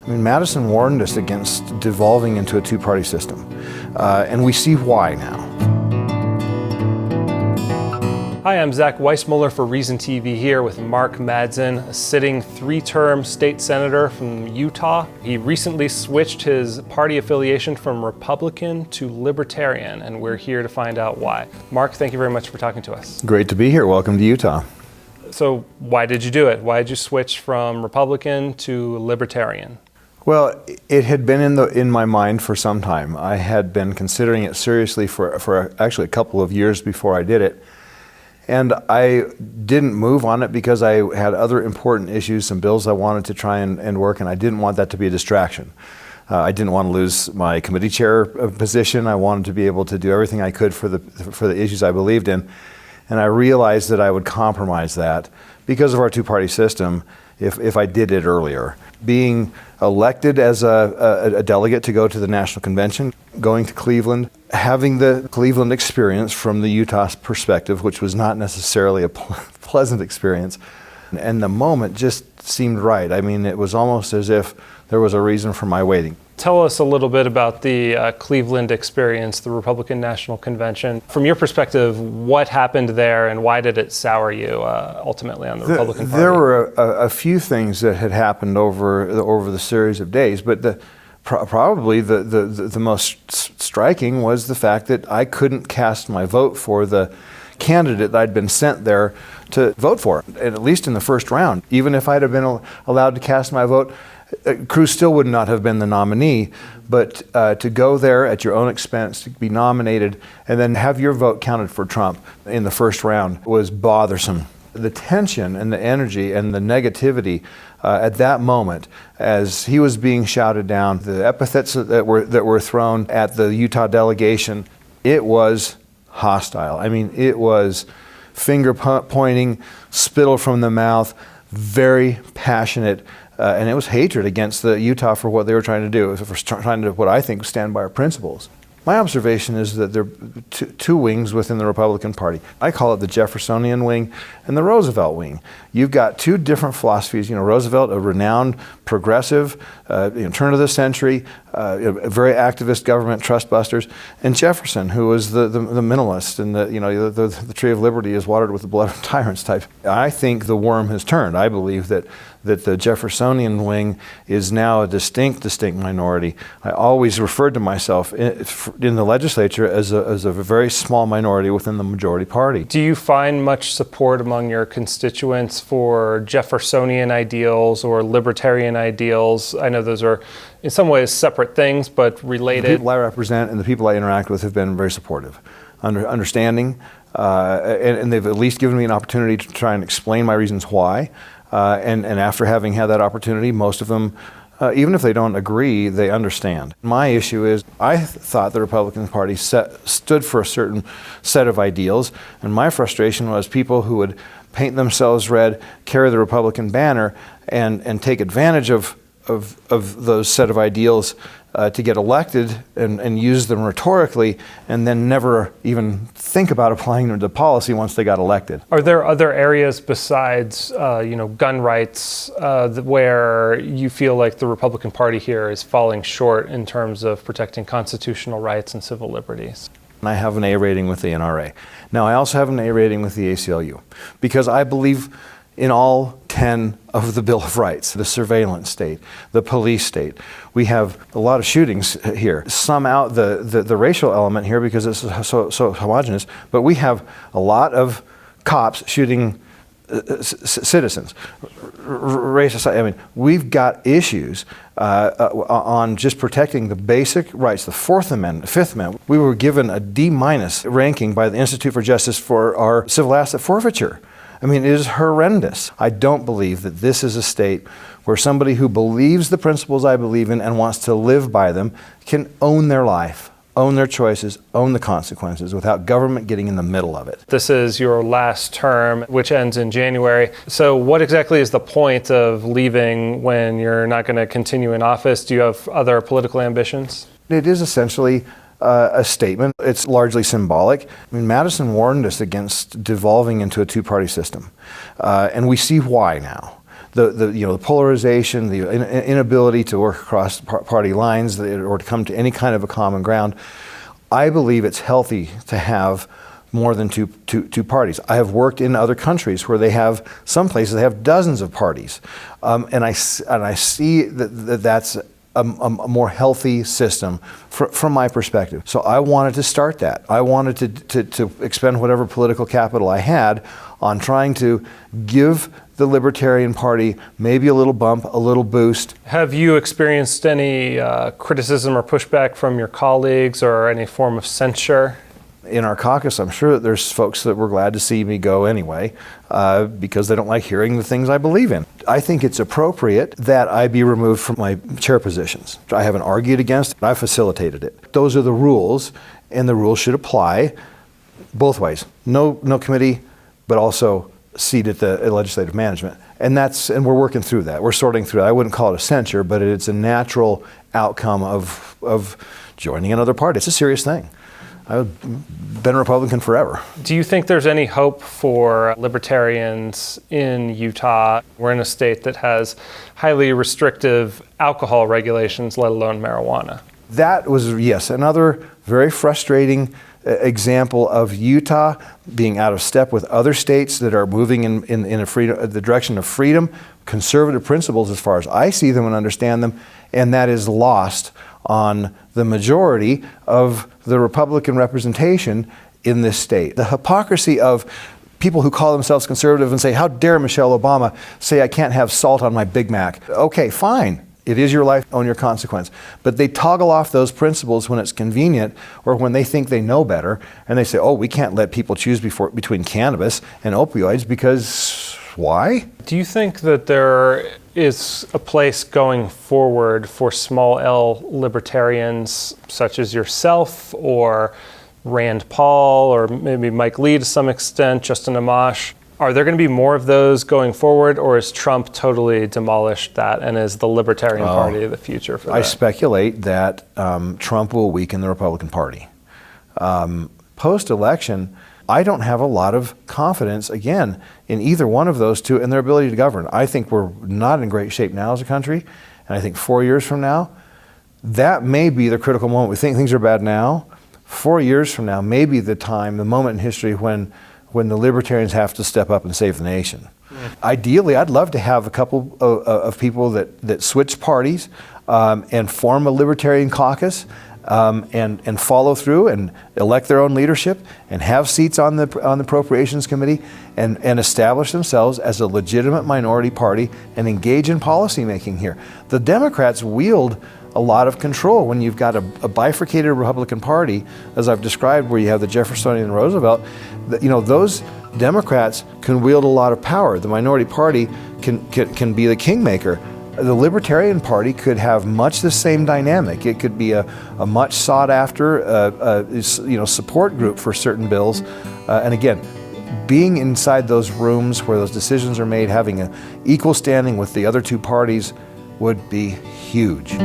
I mean, Madison warned us against devolving into a two-party system, and we see why now. Hi, I'm Zach Weissmuller for Reason TV here with Mark Madsen, a sitting three-term state senator from Utah. He recently switched his party affiliation from Republican to Libertarian, and we're here to find out why. Mark, thank you very much for talking to us. Great to be here. Welcome to Utah. So why did you do it? Why did you switch from Republican to Libertarian? Well, it had been in my mind for some time. I had been considering it seriously for actually a couple of years before I did it. And I didn't move on it because I had other important issues, some bills I wanted to try and work, and I didn't want that to be a distraction. I didn't want to lose my committee chair position. I wanted to be able to do everything I could for the issues I believed in. And I realized that I would compromise that because of our two-party system if I did it earlier. Being elected as a delegate to go to the National Convention, going to Cleveland, having the Cleveland experience from the Utah perspective, which was not necessarily a pleasant experience, and the moment just seemed right. I mean, it was almost as if there was a reason for my waiting. Tell us a little bit about the Cleveland experience, the Republican National Convention. From your perspective, what happened there and why did it sour you ultimately on the Republican Party? There were a few things that had happened over the series of days, but probably the most striking was the fact that I couldn't cast my vote for the candidate that I'd been sent there to vote for, at least in the first round. Even if I'd have been allowed to cast my vote, Cruz still would not have been the nominee, but to go there at your own expense, to be nominated, and then have your vote counted for Trump in the first round was bothersome. The tension and the energy and the negativity at that moment, as he was being shouted down, the epithets that were thrown at the Utah delegation, it was hostile. I mean, it was finger pointing, spittle from the mouth, very passionate. And it was hatred against the Utah for what they were trying to do, for trying to, what I think, stand by our principles. My observation is that there are two wings within the Republican Party. I call it the Jeffersonian wing and the Roosevelt wing. You've got two different philosophies. You know, Roosevelt, a renowned progressive, turn of the century, a very activist government trust busters, and Jefferson, who was the minimalist and the tree of liberty is watered with the blood of tyrants type. I think the worm has turned. I believe that the Jeffersonian wing is now a distinct minority. I always referred to myself in the legislature as a very small minority within the majority party. Do you find much support among your constituents for Jeffersonian ideals or libertarian ideals? I know those are in some ways separate things, but related. The people I represent and the people I interact with have been very supportive, understanding, and they've at least given me an opportunity to try and explain my reasons why. And after having had that opportunity, most of them, even if they don't agree, they understand. My issue is I thought the Republican Party stood for a certain set of ideals, and my frustration was people who would paint themselves red, carry the Republican banner, and take advantage of those set of ideals to get elected and use them rhetorically, and then never even think about applying them to policy once they got elected. Are there other areas besides, gun rights, where you feel like the Republican Party here is falling short in terms of protecting constitutional rights and civil liberties? I have an A rating with the NRA. Now, I also have an A rating with the ACLU because I believe in all 10 of the Bill of Rights, the surveillance state, the police state. We have a lot of shootings here. Some out the racial element here because it's so homogenous, but we have a lot of cops shooting citizens. Racist, I mean, we've got issues on just protecting the basic rights, the Fourth Amendment, Fifth Amendment. We were given a D- ranking by the Institute for Justice for our civil asset forfeiture. I mean, it is horrendous. I don't believe that this is a state where somebody who believes the principles I believe in and wants to live by them can own their life, own their choices, own the consequences without government getting in the middle of it. This is your last term, which ends in January. So what exactly is the point of leaving when you're not going to continue in office? Do you have other political ambitions? It is essentially a statement. It's largely symbolic. I mean, Madison warned us against devolving into a two-party system, and we see why now. the polarization, the inability to work across party lines or to come to any kind of a common ground. I believe it's healthy to have more than two parties. I have worked in other countries where some places they have dozens of parties, and I see that's a more healthy system from my perspective. So I wanted to start that. I wanted to expend whatever political capital I had on trying to give the Libertarian Party maybe a little bump, a little boost. Have you experienced any criticism or pushback from your colleagues or any form of censure? In our caucus, I'm sure that there's folks that were glad to see me go anyway because they don't like hearing the things I believe in. I think it's appropriate that I be removed from my chair positions. I haven't argued against it. I facilitated it. Those are the rules, and the rules should apply both ways. No committee, but also seat at the legislative management. And we're working through that. We're sorting through that. I wouldn't call it a censure, but it's a natural outcome of joining another party. It's a serious thing. I've been a Republican forever. Do you think there's any hope for libertarians in Utah? We're in a state that has highly restrictive alcohol regulations, let alone marijuana. That was, yes, another very frustrating example of Utah being out of step with other states that are moving in the direction of freedom, conservative principles as far as I see them and understand them, and that is lost on the majority of the Republican representation in this state. The hypocrisy of people who call themselves conservative and say, how dare Michelle Obama say I can't have salt on my Big Mac? Okay, fine. It is your life, own your consequence. But they toggle off those principles when it's convenient or when they think they know better, and they say, oh, we can't let people choose between cannabis and opioids because why? Do you think that there is a place going forward for small L libertarians such as yourself or Rand Paul or maybe Mike Lee to some extent, Justin Amash? Are there going to be more of those going forward, or has Trump totally demolished that and is the Libertarian Party the future for that? I speculate that Trump will weaken the Republican Party. Post-election, I don't have a lot of confidence, again, in either one of those two and their ability to govern. I think we're not in great shape now as a country, and I think 4 years from now, that may be the critical moment. We think things are bad now. 4 years from now may be the moment in history when the Libertarians have to step up and save the nation. Ideally, I'd love to have a couple of people that switch parties and form a Libertarian caucus and follow through and elect their own leadership and have seats on the Appropriations Committee and establish themselves as a legitimate minority party and engage in policy making here. The Democrats wield a lot of control when you've got a bifurcated Republican Party, as I've described, where you have the Jeffersonian and Roosevelt. Those Democrats can wield a lot of power. The minority party can be the kingmaker. The Libertarian Party could have much the same dynamic. It could be a much sought after support group for certain bills. And again, being inside those rooms where those decisions are made, having an equal standing with the other two parties would be huge.